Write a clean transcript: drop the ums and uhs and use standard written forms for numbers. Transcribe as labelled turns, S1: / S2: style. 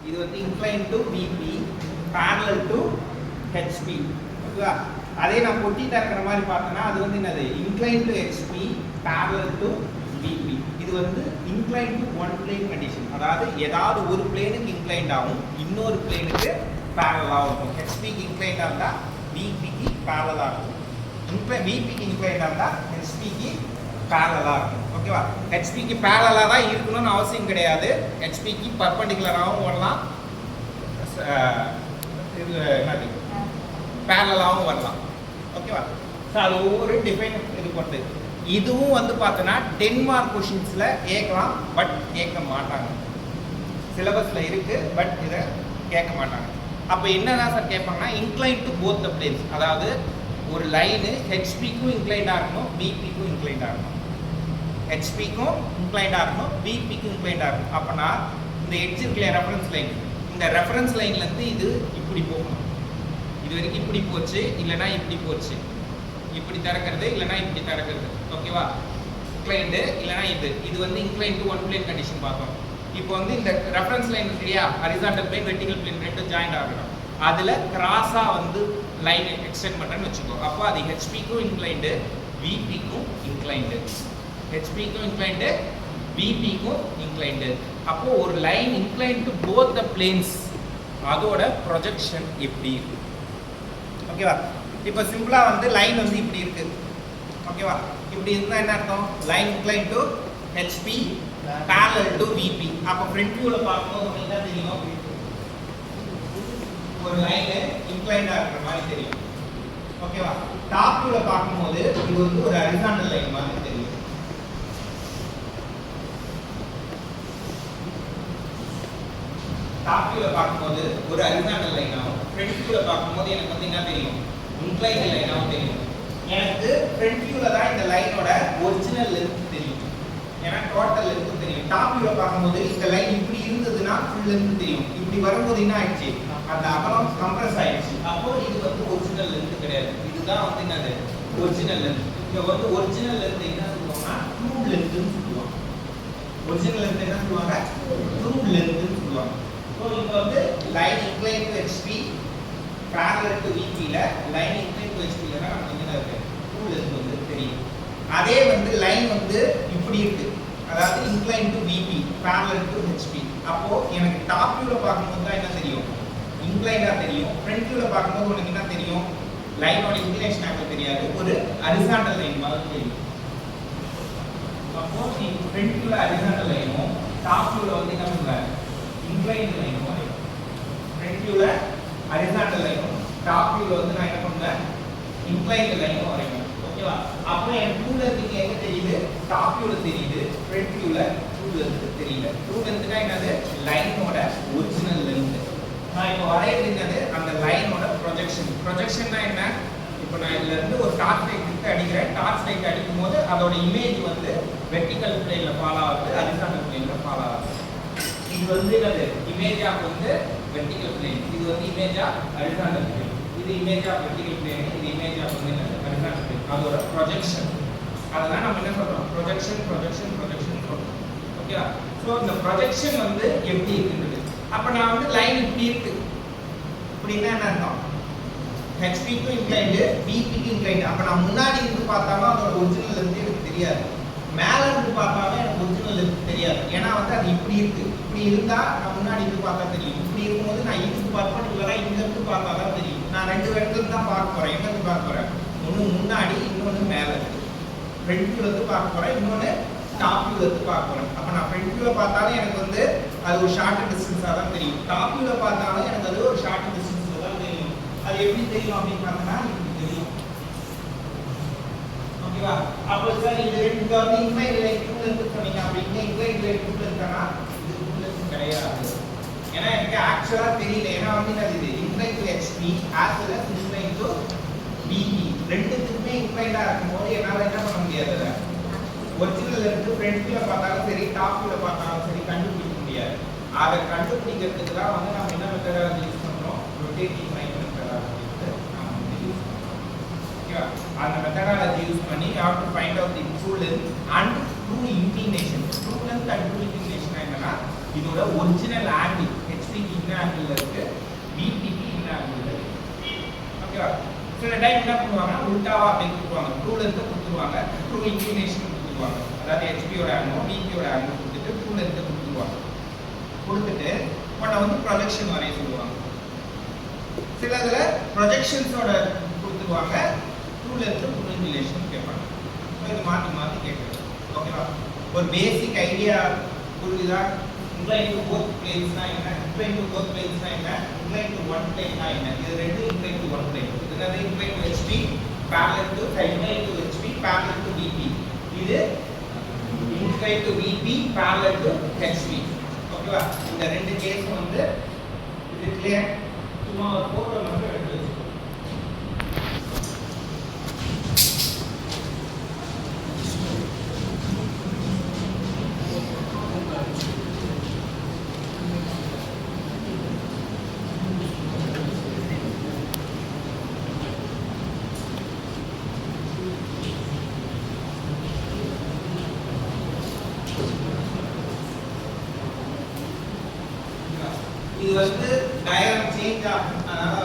S1: இது வந்து incline to PP parallel to HP. ஓகேவா? அதே நான் பொட்டிட்டா இருக்கிற மாதிரி பார்த்தோன்னா அது வந்து என்னது incline to HP parallel to PP. இது வந்து incline to one plane condition, அதாவது ஏதாவது ஒரு பிளேனுக்கு இன்க்ளைண்ட் ஆகும், இன்னொரு பிளேனுக்கு பேரலாக இருக்கும். ஹெச்பிக்கு இன்க்ளைண்டாக இருந்தால் பிபிக்கு பேரலாக இருக்கும், பிபிக்கு இன்க்ளைண்டாக இருந்தால் ஹெச்பிக்கு பேரலாக இருக்கும். ஓகேவா? ஹெச்பிக்கு பேரலாக தான் இருக்கணும்னு அவசியம் கிடையாது, ஹெச்பிக்கு பர்பண்டிகுலராகவும் வரலாம், இது என்னது பேரலாகவும் வரலாம். ஓகேவா? ஸோ அது ஒவ்வொரு டிஃபைன் இது கொண்டு. இதுவும் வந்து பார்த்தோன்னா 10 மார்க் கொஷின்ஸில் கேட்கலாம், பட் கேட்க மாட்டாங்க. சிலபஸில் இருக்குது, பட் இதை கேட்க மாட்டாங்க. அப்போ என்னதான் சார் கேட்பாங்கன்னா incline to both the planes, அதாவது ஒரு லைனு ஹெச்பிக்கும் இன்க்ளைண்டாக இருக்கணும், பிபிக்கும் இன்க்ளைண்டாக இருக்கணும். ஹெச்பிக்கும் இன்க்ளைண்டாக இருக்கணும், பிபிக்கும் இன்க்ளைண்டாக இருக்கணும். அப்போனா இந்த எட்ஜ் இருக்குல்ல ரெஃபரன்ஸ் லைன், இந்த ரெஃபரன்ஸ் லைன்லேருந்து இது இப்படி போகணும். இது வரைக்கும் இப்படி போச்சு, இல்லைனா இப்படி போச்சு, இப்படி திறக்கிறது இல்லைனா இப்படி திறக்கிறது. ஓகேவா? இன்க்ளைண்டு இல்லைனா இது வந்து incline to one plane condition பார்த்தோம். இப்போ வந்து இந்த ரெஃபரன்ஸ் லைன் இல்லையா, ஹரிசாண்டல் பிளேன் வெர்டிகல் பிளேன் ரெண்டும் ஜாயிண்ட் ஆகணும். அதில் கிராஸாக வந்து லைன் எக்ஸ்டெண்ட் பண்ணுறேன்னு வச்சுக்கோ. அப்போ அது ஹெச்பிக்கும் இன்க்ளைண்டு, விபிக்கும் இன்க்ளைண்டு, ஹெச்பிக்கும் இன்க்ளைண்டு, விபிக்கும் இன்க்ளைண்டு. அப்போது ஒரு line incline to both the planes, அதோட ப்ரொஜெக்ஷன் எப்படி இருக்கு? ஓகேவா? இப்போ சிம்பிளாக வந்து லைன் வந்து இப்படி இருக்கு. ஓகேவா? இப்படி இருந்தால் என்ன அர்த்தம்? Line incline to HP parallel to VP. அப்போ ஃப்ரண்ட் வியூவில் பார்க்கும்போது உங்களுக்கு என்ன தெரியும்? ஒரு லைன் இன்க்ளைண்டாக இருக்கிற மாதிரி தெரியும். ஓகேவா? டாப் வியூவில் பார்க்கும்போது இது வந்து ஒரு ஹரிசாண்டல் லைன் மாதிரி தெரியும். டாப் வியூவில் பார்க்கும்போது ஒரு ஹரிசாண்டல் லைன் ஆகும், ஃப்ரண்ட் வியூவில் பார்க்கும்போது எனக்கு வந்து என்ன தெரியும்? இன்க்ளைண்ட் லைனாகவும் தெரியும். எனக்கு ஃப்ரண்ட் வியூவில் தான் இந்த லைனோட ஒரிஜினல் லென்த் தெரியும், ஏன்னா டோட்டல் லென்த் தெரியும். டாப் வியூவில் பார்க்கும்போது இந்த லைன் இப்படி இருந்ததுன்னா ஃபுல் லென்த் தெரியும், இப்படி வரும்போது என்ன ஆயிடுச்சு? அந்த அகலம் கம்ப்ரஸ் ஆயிடுச்சு. அப்போ இது வந்து ஒரிஜினல் லென்த் கிடையாது, இதுதான் வந்து என்னது ஒரிஜினல் லென்த். இங்க வந்து ஒரிஜினல் லென்த் என்ன சொல்லுவாங்கன்னா ட்ரூ லென்த்னு சொல்லுவாங்க. ஒரிஜினல் லென்த் என்ன சொல்லுவாங்க? ட்ரூ லென்த்னு சொல்லுவாங்க. ஸோ இங்க வந்து line incline to HP parallel to VP ல லைன் இன்க்ளைன் டு ஹெச்பி ல நமக்கு என்ன இருக்கு? ட்ரூ லென்த் வந்து தெரியும். அதே வந்து லைன் வந்து இப்படி இருக்கு, அதாவது incline to VP parallel to HP. அப்போ எனக்கு டாப் வியூல பார்க்கும்போது தான் என்ன தெரியும்? இன்க்ளைண்டா தெரியும். ஃப்ரண்ட் வியூல பார்க்கும்போது உனக்கு என்ன தெரியும்? லைனோட இன்க்ளைனேஷன் ஆங்கிள் தெரியாது, ஒரு ஹரிசாண்டல் லைன் மாதிரி தெரியும். அப்போ நீ ஃப்ரண்ட் வியூல ஹரிசாண்டல் லைனும் டாப் வியூல வந்து என்ன பண்ணுவ? இன்க்ளைன்ட் லைனும் வரையும். ஃப்ரண்ட் வியூல ஹரிசாண்டல் லைனும் டாப் வியூல வந்து நான் என்ன பண்ணுவேன்? இன்க்ளைன்ட் லைனும் வரையும். ஓகேவா? அப்போ எனக்கு ட்ரூ லென்த் எங்க தெரியுது? டாப் வியூல தெரியுது, ஃப்ரண்ட் வியூல ட்ரூ லென்த் தெரியல. ட்ரூ லென்த்னா என்னது? லைனோட ஒரிஜினல் லென்த். நான் இப்போ வரையறது என்னது? அந்த லைனோட ப்ரொஜெக்ஷன். ப்ரொஜெக்ஷன்னா என்ன? இப்போ நான் இதுல இருந்து ஒரு டார்ச் லைட் எடுத்து அடிக்கிறேன், டார்ச் லைட் அடிக்கும் போது அதோட இமேஜ் வந்து வெர்டிகல் பிளேன்ல ஃபாலோ ஆகுது, ஹரிசாண்டல் பிளேன்ல ஃபாலோ ஆகுது. இது வந்து என்னது? இமேஜ் ஆஃப் வந்து வெர்டிகல் பிளேன், இது வந்து இமேஜ் ஆஃப் ஹரிசாண்டல் பிளேன், இது இமேஜ் ஆஃப் வெர்டிகல் பிளேன், இது இமேஜ் ஆஃப் வந்து என்னது? Horizontal plane. அதோட ப்ரொஜெக்ஷன். அதனால நம்ம என்ன சொல்றோம்? ப்ரொஜெக்ஷன் ப்ரொஜெக்ஷன் ப்ரொஜெக்ஷன் சொல்றோம். ஓகேவா? ஸோ இந்த ப்ரொஜெக்ஷன் வந்து எப்படி இருக்குன்றது. அப்போ நான் வந்து லைன் இப்படி இருக்கு அப்படின்னா என்ன அர்த்தம்? ஹெச்பிக்கு இன்க்ளைண்டு, பிபிக்கு இன்க்ளைண்டு. அப்போ நான் முன்னாடி இருந்து பார்த்தாலும் அதோட ஒரிஜினல் லென்த் எனக்கு தெரியாது, மேலே இருந்து பார்த்தாலும் எனக்கு ஒரிஜினல் லென்த் தெரியாது. ஏன்னா வந்து அது இப்படி இருக்கு. இப்படி இருந்தா நான் முன்னாடி இருந்து பார்த்தா தெரியும், இப்படி இருக்கும்போது நான் இருந்து பார்ப்பேன், இல்லைனா இங்க இருந்து பார்த்தா தான் தெரியும். நான் ரெண்டு இடத்துல தான் பார்க்க போறேன். எங்க இருந்து பார்க்க போறேன்? ஒன்று முன்னாடி, இன்னொன்று மேலே இருக்கு. ஃப்ரண்ட் வியூல இருந்து பார்க்க போறேன், இன்னொன்று டாப் வியூல இருந்து பார்க்க போறேன். அப்போ நான் ஃப்ரண்ட் வியூல பார்த்தாலும் எனக்கு வந்து அது ஒரு ஷார்ட் டிஸ்டன்ஸாக தான் தெரியும், டாப் வியூல பார்த்தாலும் எனக்கு அது ஒரு ஷார்ட் டிஸ்டன்ஸில் தான் தெரியும். அது எப்படி தெரியும் அப்படின்னு பார்த்தோம்னா இப்படி தெரியும். ஓகேவா? அப்போ சார் இது ரெண்டு வந்து இன்க்ளைன் லைன் ட்ரூ லென்த் சொன்னீங்க, அப்படிங்க இன்க்ளைன் லைன் ட்ரூ லென்த்னா இது ட்ரூ லென்த் கிடையாது. ஏன்னா எனக்கு ஆக்சுவலா தெரியல. ஏன்னா வந்து இது incline to HP as well as incline to PP ரெண்டுத்துக்குமே இன்க்ளைண்டா இருக்கும்போது என்னால் என்ன பண்ண முடியாது? ஒரிஜினல் இருந்து ஃப்ரண்ட் வியூல பார்த்தாலும் சரி, டாப் வியூல பார்த்தாலும் சரி கண்டுபிடிக்க முடியாது. அதை கண்டுபிடிக்கிறதுக்கு தான் வந்து நம்ம என்ன மெத்தடாலஜி யூஸ் பண்றோம்? ரொட்டேட்டிங் லைன் மெத்தடாலஜி நம்ம யூஸ் பண்றோம். ஓகேவா? அந்த மெத்தடாலஜி யூஸ் பண்ணி you have to find out the true length and true inclination. True length and true inclination என்னன்னா இதோட ஒரிஜினல் ஆங்கிள், ஹெச்பி சில டைம் என்ன பண்ணுவாங்க உல்டாவா அப்படி கொடுத்துருவாங்க. ட்ரூ லென்த் கொடுத்துருவாங்க, ட்ரூ இன்க்ளினேஷன் கொடுத்துருவாங்க. அதாவது ஹெச்பியோட ஆங்கிள் பிபியோட ஆங்கிள் கொடுத்துட்டு ட்ரூ லென்த் கொடுத்துருவாங்க. கொடுத்துட்டு உன்னை வந்து ப்ரொஜெக்ஷன் வரைய சொல்லுவாங்க. சிலதுல ப்ரொஜெக்ஷன்ஸோட கொடுத்துருவாங்க, ட்ரூ லென்த் ட்ரூ இன்க்ளினேஷன் கேட்பாங்க. இது மாற்றி மாற்றி கேட்குறது. ஓகேவா? ஒரு பேசிக் ஐடியா புரியுதா? incline to both planes னா என்ன, incline to both planes னா என்ன, incline to one plane னா என்ன? இது ரெண்டு incline to one plane. இது என்னது? incline to HP parallel to incline to HP parallel to VP. இது incline to VP parallel to HP. ஓகேவா? இந்த ரெண்டு கேஸ் வந்து இது கிளியர். சும்மா ஒரு போட்டோ மட்டும் எடுத்து வச்சுக்கோ. இது வந்து டயக்ராம் சேஞ்ச் ஆகும். அதனால